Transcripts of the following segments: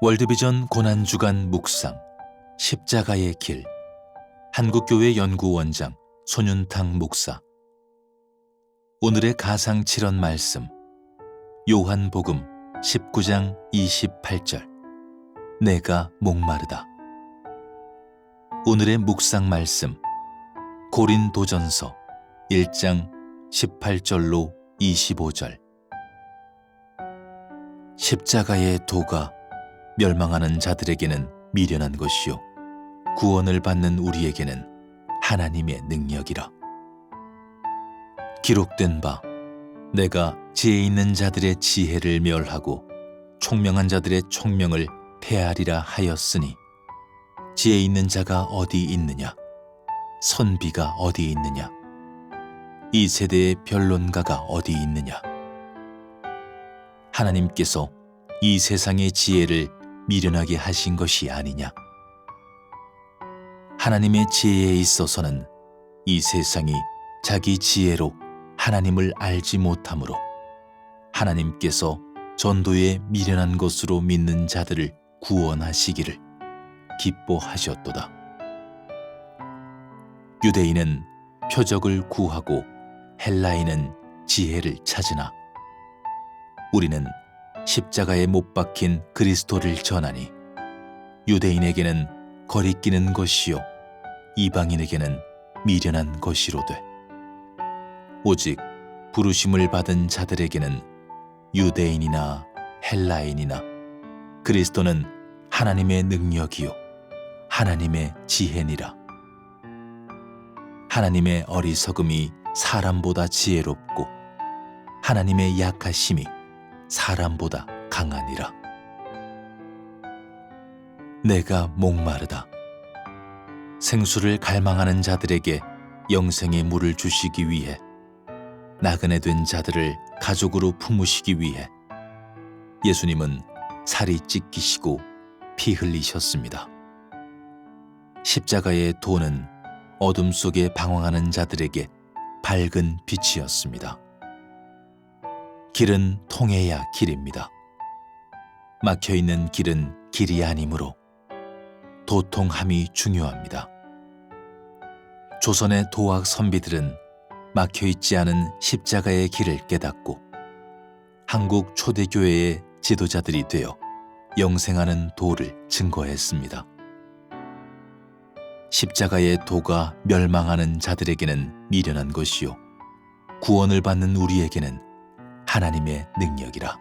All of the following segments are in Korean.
월드비전 고난주간 묵상 십자가의 길 한국교회 연구원장 손윤탁 목사. 오늘의 가상 칠언 말씀 요한복음 19장 28절. 내가 목마르다. 오늘의 묵상 말씀 고린도전서 1장 18절로 25절. 십자가의 도가 멸망하는 자들에게는 미련한 것이요 구원을 받는 우리에게는 하나님의 능력이라. 기록된 바 내가 지혜 있는 자들의 지혜를 멸하고 총명한 자들의 총명을 폐하리라 하였으니 지혜 있는 자가 어디 있느냐, 선비가 어디 있느냐, 이 세대의 변론가가 어디 있느냐. 하나님께서 이 세상의 지혜를 미련하게 하신 것이 아니냐. 하나님의 지혜에 있어서는 이 세상이 자기 지혜로 하나님을 알지 못하므로 하나님께서 전도에 미련한 것으로 믿는 자들을 구원하시기를 기뻐하셨도다. 유대인은 표적을 구하고 헬라인은 지혜를 찾으나 우리는 십자가에 못 박힌 그리스도를 전하니 유대인에게는 거리끼는 것이요 이방인에게는 미련한 것이로되 오직 부르심을 받은 자들에게는 유대인이나 헬라인이나 그리스도는 하나님의 능력이요 하나님의 지혜니라. 하나님의 어리석음이 사람보다 지혜롭고 하나님의 약하심이 사람보다 강하니라. 내가 목마르다. 생수를 갈망하는 자들에게 영생의 물을 주시기 위해 나그네 된 자들을 가족으로 품으시기 위해 예수님은 살이 찢기시고 피 흘리셨습니다. 십자가의 도는 어둠 속에 방황하는 자들에게 밝은 빛이었습니다. 길은 통해야 길입니다. 막혀있는 길은 길이 아니므로 도통함이 중요합니다. 조선의 도학 선비들은 막혀있지 않은 십자가의 길을 깨닫고 한국 초대교회의 지도자들이 되어 영생하는 도를 증거했습니다. 십자가의 도가 멸망하는 자들에게는 미련한 것이요 구원을 받는 우리에게는 하나님의 능력이라.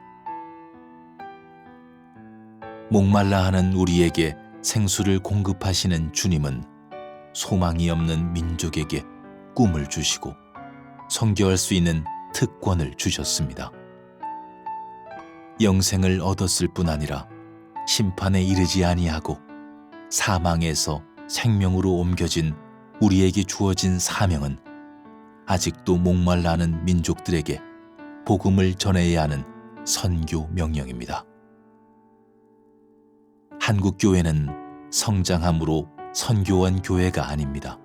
목말라 하는 우리에게 생수를 공급하시는 주님은 소망이 없는 민족에게 꿈을 주시고 선교할 수 있는 특권을 주셨습니다. 영생을 얻었을 뿐 아니라 심판에 이르지 아니하고 사망에서 생명으로 옮겨진 우리에게 주어진 사명은 아직도 목말라 하는 민족들에게 복음을 전해야 하는 선교 명령입니다. 한국교회는 성장함으로 선교원 교회가 아닙니다.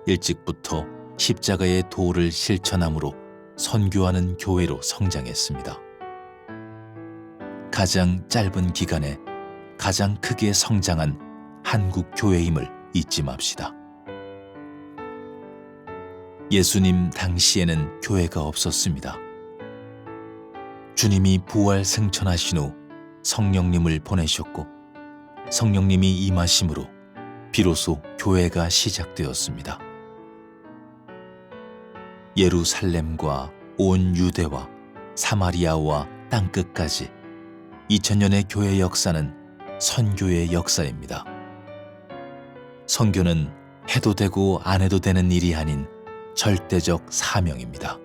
일찍부터 십자가의 도를 실천함으로 선교하는 교회로 성장했습니다. 가장 짧은 기간에 가장 크게 성장한 한국교회임을 잊지 맙시다. 예수님 당시에는 교회가 없었습니다. 주님이 부활 승천하신 후 성령님을 보내셨고 성령님이 임하심으로 비로소 교회가 시작되었습니다. 예루살렘과 온 유대와 사마리아와 땅끝까지 2000년의 교회 역사는 선교의 역사입니다. 선교는 해도 되고 안 해도 되는 일이 아닌 절대적 사명입니다.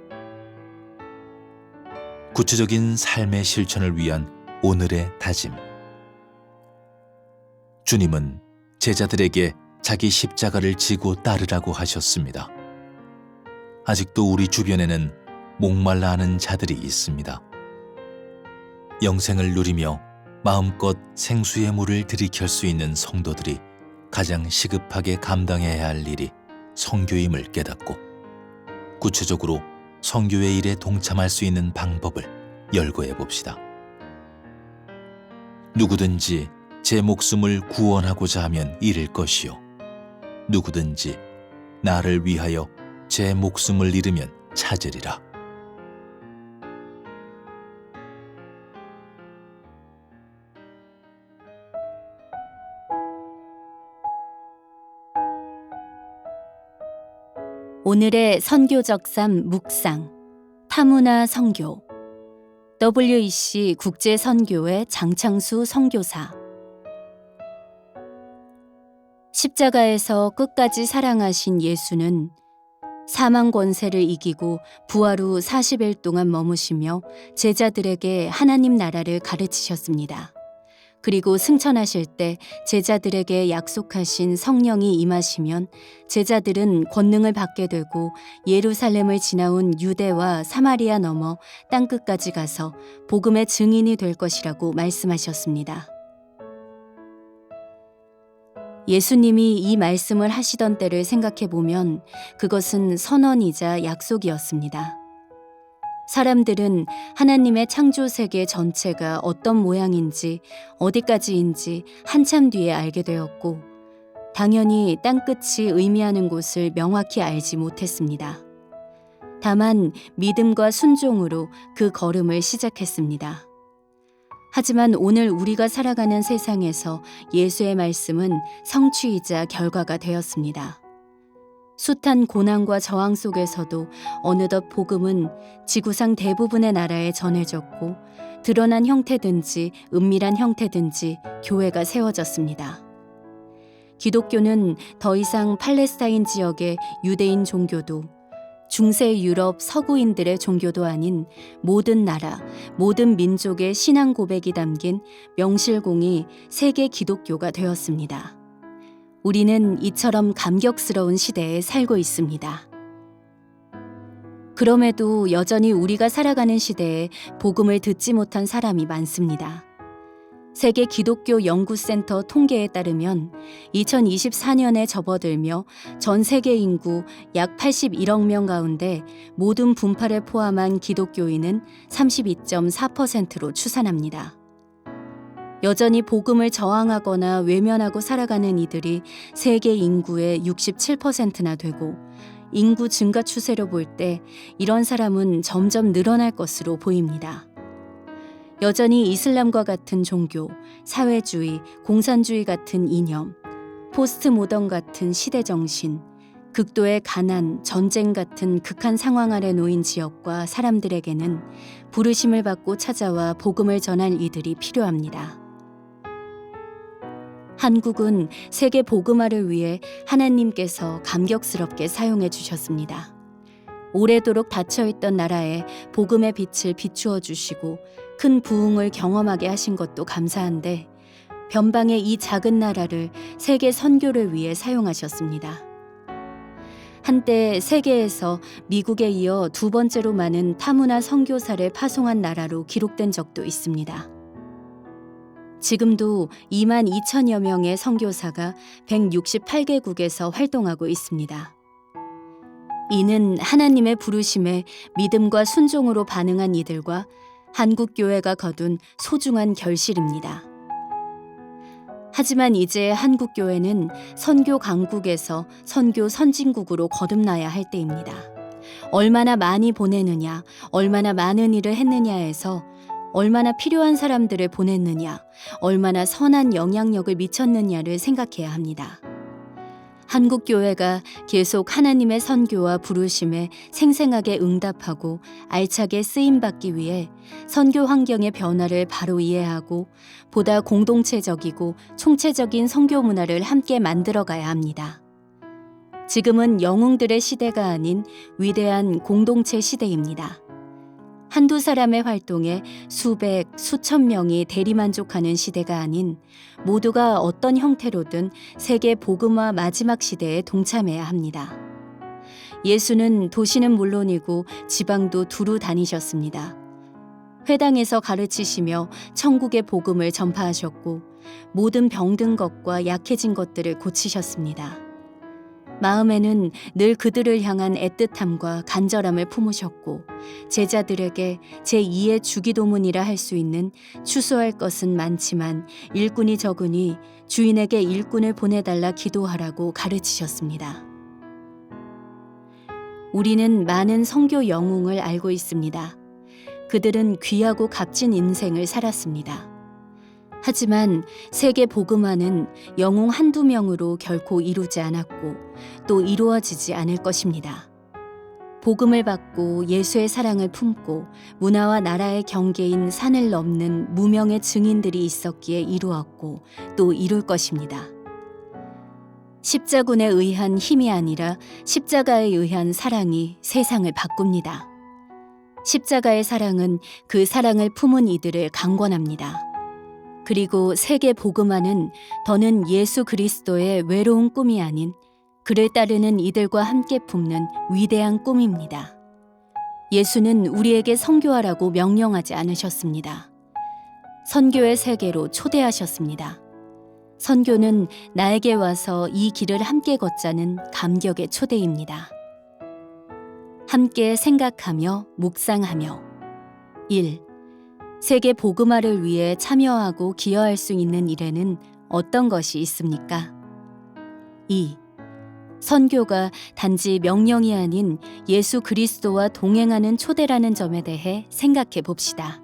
구체적인 삶의 실천을 위한 오늘의 다짐. 주님은 제자들에게 자기 십자가를 지고 따르라고 하셨습니다. 아직도 우리 주변에는 목말라 하는 자들이 있습니다. 영생을 누리며 마음껏 생수의 물을 들이킬 수 있는 성도들이 가장 시급하게 감당해야 할 일이 선교임을 깨닫고 구체적으로 선교의 일에 동참할 수 있는 방법을 열거해 봅시다. 누구든지 제 목숨을 구원하고자 하면 잃을 것이요 누구든지 나를 위하여 제 목숨을 잃으면 찾으리라. 오늘의 선교적삼 묵상 타문화 선교 WEC 국제선교회 장창수 선교사 십자가에서 끝까지 사랑하신 예수는 사망 권세를 이기고 부활 후 40일 동안 머무시며 제자들에게 하나님 나라를 가르치셨습니다. 그리고 승천하실 때 제자들에게 약속하신 성령이 임하시면 제자들은 권능을 받게 되고 예루살렘을 지나온 유대와 사마리아 넘어 땅끝까지 가서 복음의 증인이 될 것이라고 말씀하셨습니다. 예수님이 이 말씀을 하시던 때를 생각해 보면 그것은 선언이자 약속이었습니다. 사람들은 하나님의 창조 세계 전체가 어떤 모양인지 어디까지인지 한참 뒤에 알게 되었고 당연히 땅끝이 의미하는 곳을 명확히 알지 못했습니다. 다만 믿음과 순종으로 그 걸음을 시작했습니다. 하지만 오늘 우리가 살아가는 세상에서 예수의 말씀은 성취이자 결과가 되었습니다. 숱한 고난과 저항 속에서도 어느덧 복음은 지구상 대부분의 나라에 전해졌고 드러난 형태든지 은밀한 형태든지 교회가 세워졌습니다. 기독교는 더 이상 팔레스타인 지역의 유대인 종교도 중세 유럽 서구인들의 종교도 아닌 모든 나라, 모든 민족의 신앙 고백이 담긴 명실공히 세계 기독교가 되었습니다. 우리는 이처럼 감격스러운 시대에 살고 있습니다. 그럼에도 여전히 우리가 살아가는 시대에 복음을 듣지 못한 사람이 많습니다. 세계 기독교 연구센터 통계에 따르면 2024년에 접어들며 전 세계 인구 약 81억 명 가운데 모든 분파를 포함한 기독교인은 32.4%로 추산합니다. 여전히 복음을 저항하거나 외면하고 살아가는 이들이 세계 인구의 67%나 되고 인구 증가 추세로 볼 때 이런 사람은 점점 늘어날 것으로 보입니다. 여전히 이슬람과 같은 종교, 사회주의, 공산주의 같은 이념, 포스트 모던 같은 시대 정신, 극도의 가난, 전쟁 같은 극한 상황 아래 놓인 지역과 사람들에게는 부르심을 받고 찾아와 복음을 전할 이들이 필요합니다. 한국은 세계 복음화를 위해 하나님께서 감격스럽게 사용해 주셨습니다. 오래도록 닫혀있던 나라에 복음의 빛을 비추어 주시고 큰 부흥을 경험하게 하신 것도 감사한데 변방의 이 작은 나라를 세계 선교를 위해 사용하셨습니다. 한때 세계에서 미국에 이어 두 번째로 많은 타문화 선교사를 파송한 나라로 기록된 적도 있습니다. 지금도 2만 2천여 명의 선교사가 168개국에서 활동하고 있습니다. 이는 하나님의 부르심에 믿음과 순종으로 반응한 이들과 한국교회가 거둔 소중한 결실입니다. 하지만 이제 한국교회는 선교 강국에서 선교 선진국으로 거듭나야 할 때입니다. 얼마나 많이 보내느냐, 얼마나 많은 일을 했느냐에서 얼마나 필요한 사람들을 보냈느냐, 얼마나 선한 영향력을 미쳤느냐를 생각해야 합니다. 한국교회가 계속 하나님의 선교와 부르심에 생생하게 응답하고 알차게 쓰임받기 위해 선교 환경의 변화를 바로 이해하고 보다 공동체적이고 총체적인 선교 문화를 함께 만들어가야 합니다. 지금은 영웅들의 시대가 아닌 위대한 공동체 시대입니다. 한두 사람의 활동에 수백, 수천 명이 대리만족하는 시대가 아닌 모두가 어떤 형태로든 세계 복음화 마지막 시대에 동참해야 합니다. 예수는 도시는 물론이고 지방도 두루 다니셨습니다. 회당에서 가르치시며 천국의 복음을 전파하셨고 모든 병든 것과 약해진 것들을 고치셨습니다. 마음에는 늘 그들을 향한 애틋함과 간절함을 품으셨고 제자들에게 제2의 주기도문이라 할 수 있는 추수할 것은 많지만 일꾼이 적으니 주인에게 일꾼을 보내달라 기도하라고 가르치셨습니다. 우리는 많은 선교 영웅을 알고 있습니다. 그들은 귀하고 값진 인생을 살았습니다. 하지만 세계 복음화는 영웅 한두 명으로 결코 이루지 않았고 또 이루어지지 않을 것입니다. 복음을 받고 예수의 사랑을 품고 문화와 나라의 경계인 산을 넘는 무명의 증인들이 있었기에 이루었고 또 이룰 것입니다. 십자군에 의한 힘이 아니라 십자가에 의한 사랑이 세상을 바꿉니다. 십자가의 사랑은 그 사랑을 품은 이들을 강권합니다. 그리고 세계 복음화는 더는 예수 그리스도의 외로운 꿈이 아닌 그를 따르는 이들과 함께 품는 위대한 꿈입니다. 예수는 우리에게 선교하라고 명령하지 않으셨습니다. 선교의 세계로 초대하셨습니다. 선교는 나에게 와서 이 길을 함께 걷자는 감격의 초대입니다. 함께 생각하며 묵상하며 1. 세계 복음화를 위해 참여하고 기여할 수 있는 일에는 어떤 것이 있습니까? 2. 선교가 단지 명령이 아닌 예수 그리스도와 동행하는 초대라는 점에 대해 생각해 봅시다.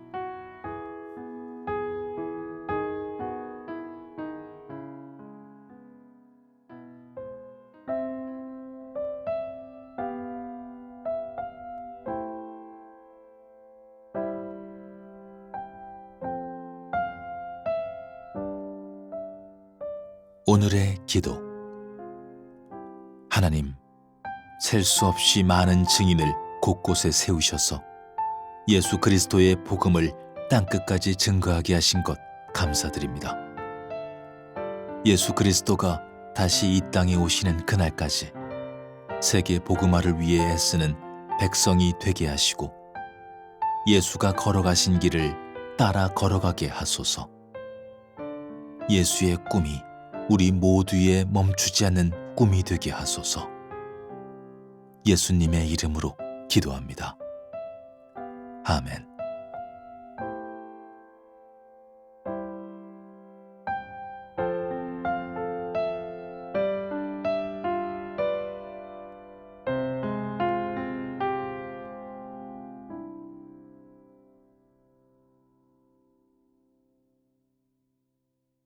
오늘의 기도. 하나님, 셀 수 없이 많은 증인을 곳곳에 세우셔서 예수 그리스도의 복음을 땅끝까지 증거하게 하신 것 감사드립니다. 예수 그리스도가 다시 이 땅에 오시는 그날까지 세계 복음화를 위해 애쓰는 백성이 되게 하시고 예수가 걸어가신 길을 따라 걸어가게 하소서. 예수의 꿈이 우리 모두의 멈추지 않는 꿈이 되게 하소서. 예수님의 이름으로 기도합니다. 아멘.